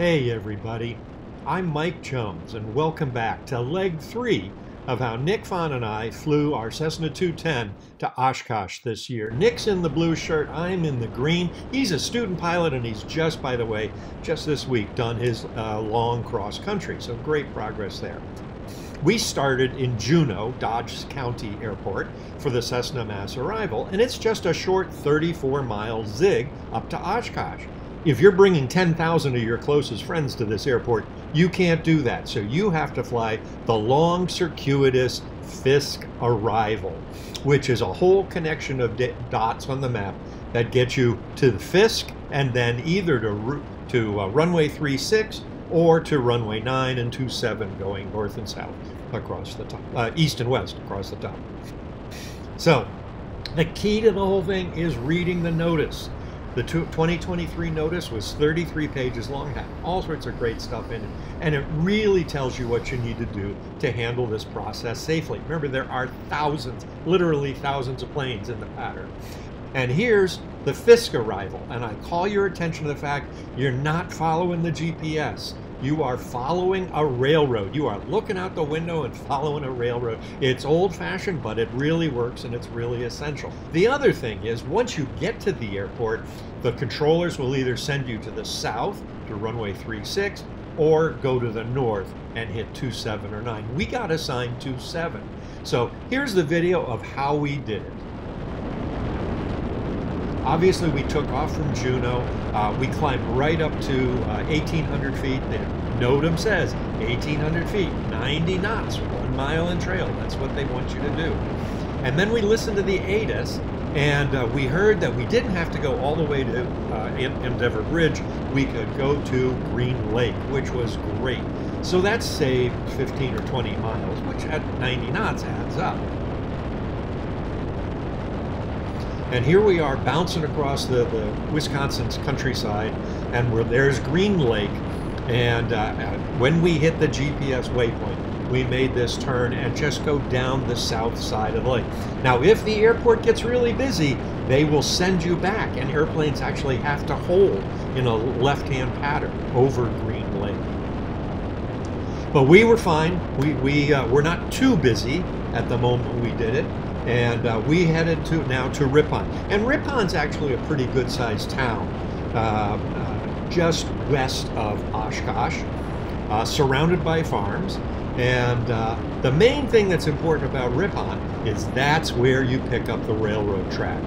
Hey everybody, I'm Mike Jones and welcome back to leg 3 of how Nick Fawn and I flew our Cessna 210 to Oshkosh this year. Nick's in the blue shirt, I'm in the green. He's a student pilot and he's just, by the way, just this week done his long cross country, so great progress there. We started in Juneau, Dodge County Airport, for the Cessna mass arrival, and it's just a short 34-mile zig up to Oshkosh. If you're bringing 10,000 of your closest friends to this airport, you can't do that. So you have to fly the long, circuitous FISK arrival, which is a whole connection of dots on the map that get you to the FISK and then either to runway 36 or to runway 9 and 27 going north and south across the top, east and west across the top. So the key to the whole thing is reading the notice. The 2023 notice was 33 pages long, had all sorts of great stuff in it, and it really tells you what you need to do to handle this process safely. Remember, there are thousands, literally thousands of planes in the pattern. And here's the FISK arrival, and I call your attention to the fact you're not following the GPS. You are following a railroad. You are looking out the window and following a railroad. It's old-fashioned, but it really works and it's really essential. The other thing is, once you get to the airport, the controllers will either send you to the south, to runway 36, or go to the north and hit 27 or 9. We got assigned 27. So here's the video of how we did it. Obviously, we took off from Juneau. We climbed right up to 1,800 feet. The NOTAM says 1,800 feet, 90 knots, 1 mile in trail. That's what they want you to do. And then we listened to the ATIS, and we heard that we didn't have to go all the way to Endeavor Bridge. We could go to Green Lake, which was great. So that saved 15 or 20 miles, which at 90 knots adds up. And here we are bouncing across the Wisconsin's countryside, and there's Green Lake. And when we hit the GPS waypoint, we made this turn and just go down the south side of the lake. Now, if the airport gets really busy, they will send you back, and airplanes actually have to hold in a left-hand pattern over Green Lake. But we were fine. We're not too busy at the moment we did it. And we headed now to Ripon. And Ripon's actually a pretty good-sized town, just west of Oshkosh, surrounded by farms. And the main thing that's important about Ripon is that's where you pick up the railroad track.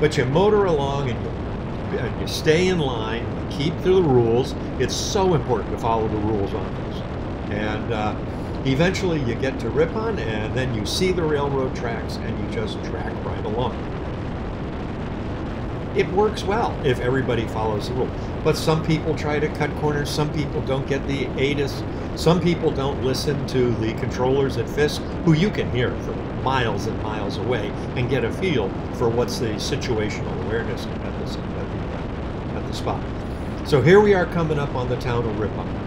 But you motor along and you stay in line, you keep to the rules. It's so important to follow the rules on this. And eventually you get to Ripon, and then you see the railroad tracks and you just track right along. It works well if everybody follows the rule. But some people try to cut corners, some people don't get the ATIS, some people don't listen to the controllers at FISK, who you can hear from miles and miles away and get a feel for what's the situational awareness at the spot. So here we are coming up on the town of Ripon.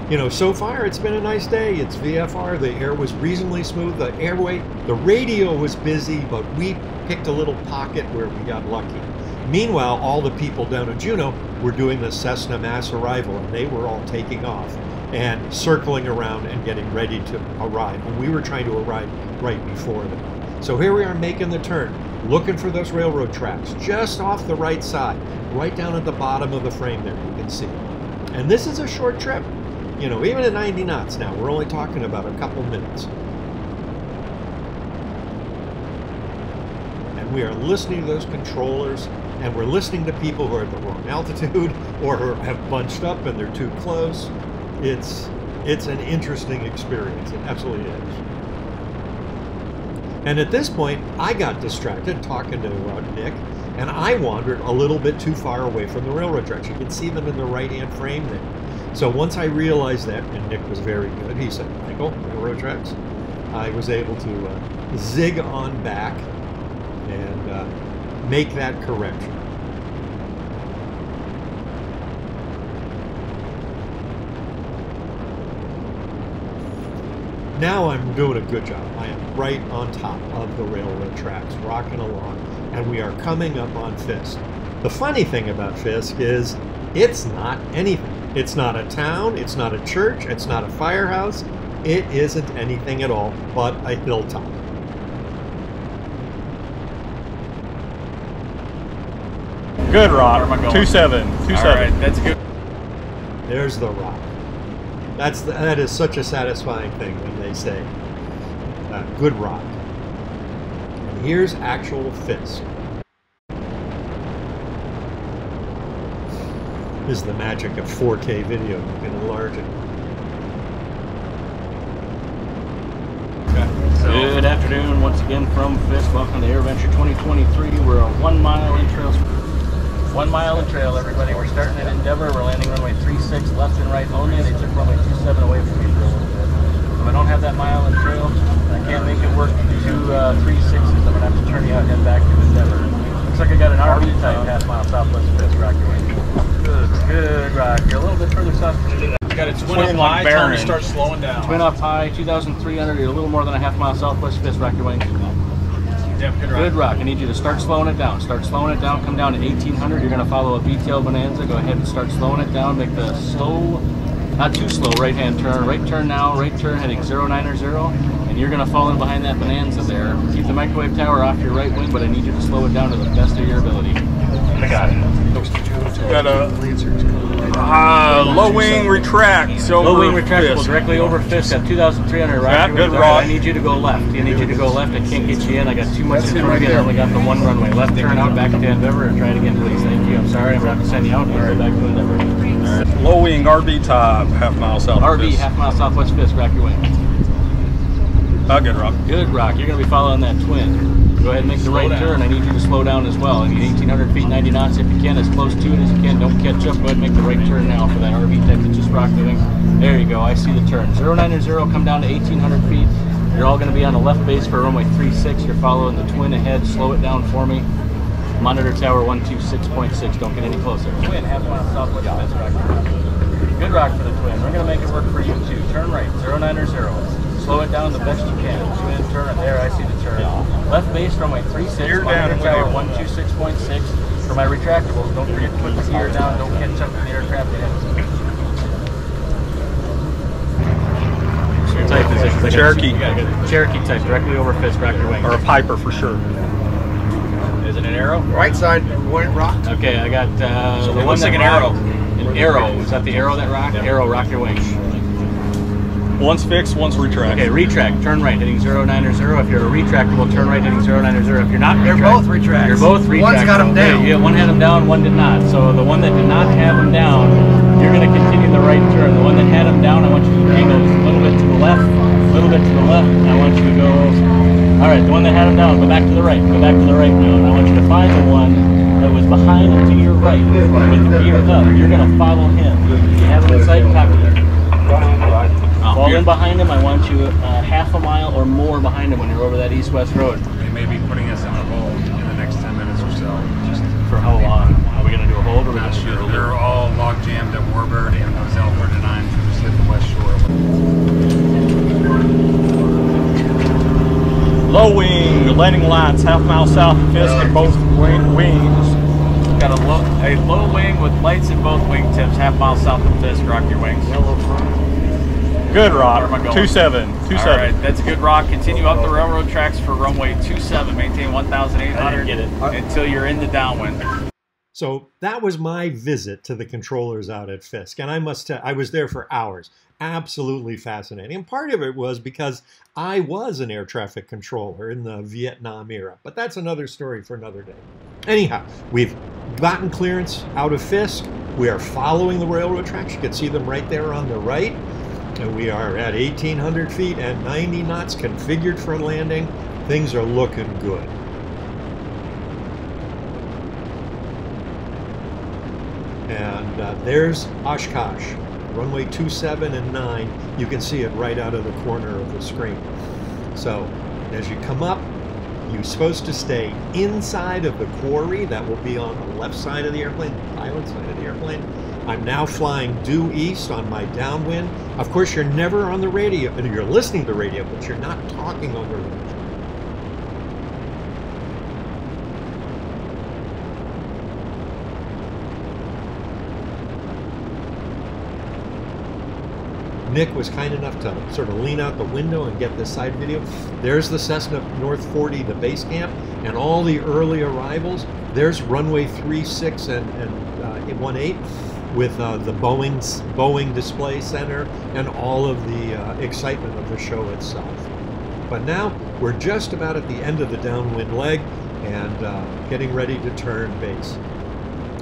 You know, so far it's been a nice day. It's VFR. The air was reasonably smooth. The radio was busy, but we picked a little pocket where we got lucky. Meanwhile, all the people down in Juneau were doing the Cessna mass arrival, and they were all taking off and circling around and getting ready to arrive. And we were trying to arrive right before them. So here we are making the turn, looking for those railroad tracks just off the right side, right down at the bottom of the frame there, you can see. And this is a short trip. You know, even at 90 knots now, we're only talking about a couple minutes. And we are listening to those controllers, and we're listening to people who are at the wrong altitude or who have bunched up and they're too close. It's an interesting experience. It absolutely is. And at this point, I got distracted talking to Nick, and I wandered a little bit too far away from the railroad tracks. You can see them in the right-hand frame there. So once I realized that, and Nick was very good, he said, Michael, railroad tracks, I was able to zig on back and make that correction. Now I'm doing a good job. I am right on top of the railroad tracks, rocking along, and we are coming up on FISK. The funny thing about FISK is it's not anything. It's not a town, it's not a church, it's not a firehouse. It isn't anything at all but a hilltop. Good rock. 2-7. 2-7. All right, that's good. There's the rock. That is such a satisfying thing when they say good rock. And here's actual FISK. This is the magic of 4K video. You can enlarge it. Good afternoon once again from FISK. Welcome to AirVenture 2023. We're a 1 mile in trail. 1 mile in trail, everybody. We're starting at Endeavor. We're landing runway 36 left and right only. They took runway 27 away from me for a little bit. If I don't have that mile in trail, I can't make it work to 36s. I'm going to have to turn you out and head back to Endeavor. Looks like I got an RV type half-mile southwest FISK rock your way. Good rock. You're a little bit further south from me. Got its twin up high, tell me to start slowing down. Twin up high, 2,300. You're a little more than a half-mile southwest FISK rock your way. Yep, good rock. I need you to start slowing it down. Start slowing it down. Come down to 1,800. You're going to follow a VTL Bonanza. Go ahead and start slowing it down. Make the slow, not too slow, right-hand turn. Right turn now. Right turn heading 090. And you're going to fall in behind that Bonanza there. Keep the microwave tower off your right wing, but I need you to slow it down to the best of your ability. I got it. Got a low wing retract. So low wing retractable directly over FISK at 2,300. Yeah, good rock. I need you to go left. I need you to go left. I can't get you in. I got too much in front of you. I only got the one runway. Left turn out back to Endeavor and try it again, please. Thank you. I'm sorry. I'm going to have to send you out and go back to Endeavor. Right. Low wing RV top, half-mile south. RV, half-mile southwest FISK. Rack your wing. Good rock. Good rock. You're going to be following that twin. Go ahead and make the right turn. I need you to slow down as well. I need 1,800 feet, 90 knots if you can, as close to it as you can. Don't catch up. Go ahead and make the right turn now for that RV type that just rocked the wing. There you go. I see the turn. 090, come down to 1,800 feet. You're all going to be on the left base for runway 36. You're following the twin ahead. Slow it down for me. Monitor tower 126.6. Don't get any closer. Twin, half-mile southwest FISK rock. Good rock for the twin. We're going to make it work for you too. Turn right. 090. Slow it down the best you can. Twin turn. There, I see the turn. Left base, runway 36. Monitor tower 126.6. For my retractables, don't forget to put the gear down. Don't catch up with the aircraft ahead. Your type is it? Cherokee. Cherokee type, directly over FISK, rock your wing. Or a Piper for sure. Is it an arrow? Right side, point rock. Okay, I got So the one that an arrow. An arrow. Is that the arrow that rocked? Yep. Arrow, rock your wing. One's fixed, one's retract. Okay, retract, turn right, heading 090. If you're a retractable, turn right, heading 090. If you're not, They're both retracts. You're both retractable. One's got them down. Yeah, one had them down, one did not. So the one that did not have them down, you're going to continue the right turn. The one that had them down, I want you to angle just a little bit to the left, a little bit to the left. And I want you to go. All right, the one that had them down, go back to the right. Go back to the right now. And I want you to find the one that was behind him to your right with the gear up. You're going to follow him. You have him inside copy. Fall in behind him. I want you half a mile or more behind him when you're over that east-west road. They may be putting us in a hold in the next 10 minutes or so. Just for how long? Are we going to do a hold? Or not sure. They're all log jammed at Warbird and Hotel 39, so just hit the west shore. Low wing, landing lights, half-mile south of FISK at both wings. Got a low wing with lights in both wingtips, half-mile south of FISK. Rock your wings. Good rock. 2-7. 2-7. All right, that's a good rock. Continue up the railroad tracks for runway 27. Maintain 1,800 until you're in the downwind. So that was my visit to the controllers out at FISK, and I must tell, I was there for hours. Absolutely fascinating. And part of it was because I was an air traffic controller in the Vietnam era, but that's another story for another day. Anyhow, we've gotten clearance out of FISK. We are following the railroad tracks. You can see them right there on the right. And we are at 1,800 feet and 90 knots configured for landing. Things are looking good. And there's Oshkosh, runway 27 and 9. You can see it right out of the corner of the screen. So as you come up, you're supposed to stay inside of the quarry. That will be on the left side of the airplane, the pilot side of the airplane. I'm now flying due east on my downwind. Of course, you're never on the radio. You're listening to the radio, but you're not talking on the radio. Nick was kind enough to sort of lean out the window and get this side video. There's the Cessna North 40, the base camp, and all the early arrivals. There's runway 36 and 18 with the Boeing Display Center and all of the excitement of the show itself. But now we're just about at the end of the downwind leg and getting ready to turn base.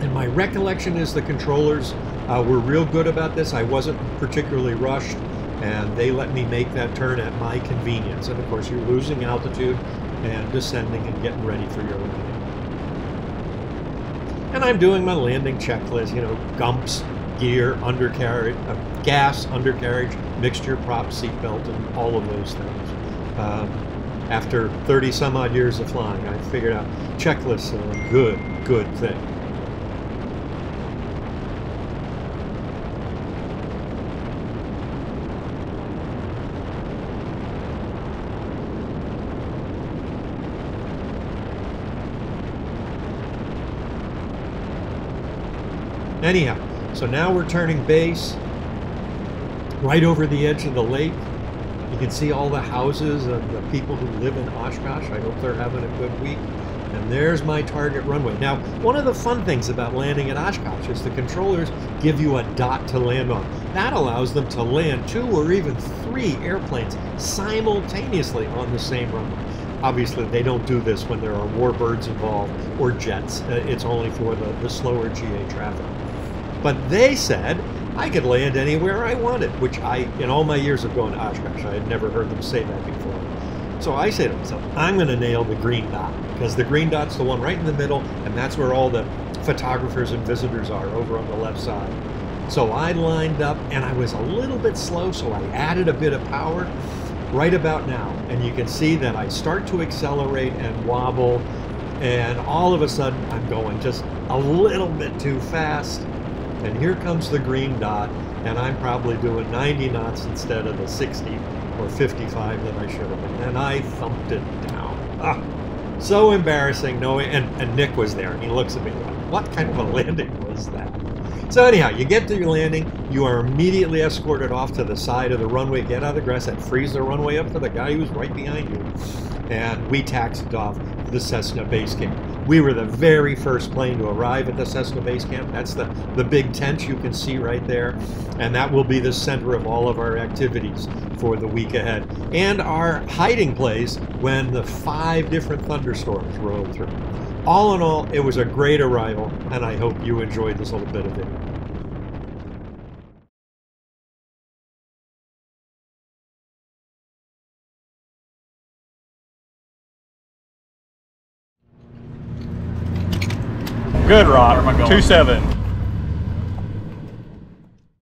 And my recollection is the controllers were real good about this. I wasn't particularly rushed, and they let me make that turn at my convenience. And of course, you're losing altitude and descending and getting ready for your landing. And I'm doing my landing checklist, you know, gumps, gear, undercarriage, gas, undercarriage, mixture, prop, seatbelt, and all of those things. After 30 some odd years of flying, I figured out checklists are a good thing. Anyhow, so now we're turning base right over the edge of the lake. You can see all the houses and the people who live in Oshkosh. I hope they're having a good week. And there's my target runway. Now, one of the fun things about landing at Oshkosh is the controllers give you a dot to land on. That allows them to land 2 or even 3 airplanes simultaneously on the same runway. Obviously, they don't do this when there are warbirds involved or jets. It's only for the slower GA traffic. But they said I could land anywhere I wanted, which in all my years of going to Oshkosh, I had never heard them say that before. So I say to myself, I'm going to nail the green dot, because the green dot's the one right in the middle, and that's where all the photographers and visitors are, over on the left side. So I lined up, and I was a little bit slow, so I added a bit of power right about now. And you can see that I start to accelerate and wobble, and all of a sudden I'm going just a little bit too fast. And here comes the green dot, and I'm probably doing 90 knots instead of the 60 or 55 that I should have been. And I thumped it down. So embarrassing. And Nick was there, and he looks at me like, what kind of a landing was that? So anyhow, you get to your landing, you are immediately escorted off to the side of the runway, get out of the grass, and freeze the runway up for the guy who's right behind you. And we taxied off to the Cessna base camp. We were the very first plane to arrive at the Cessna base camp. That's the big tent you can see right there. And that will be the center of all of our activities for the week ahead. And our hiding place when the 5 different thunderstorms rolled through. All in all, it was a great arrival, and I hope you enjoyed this little bit of video. Good rock, 2-7.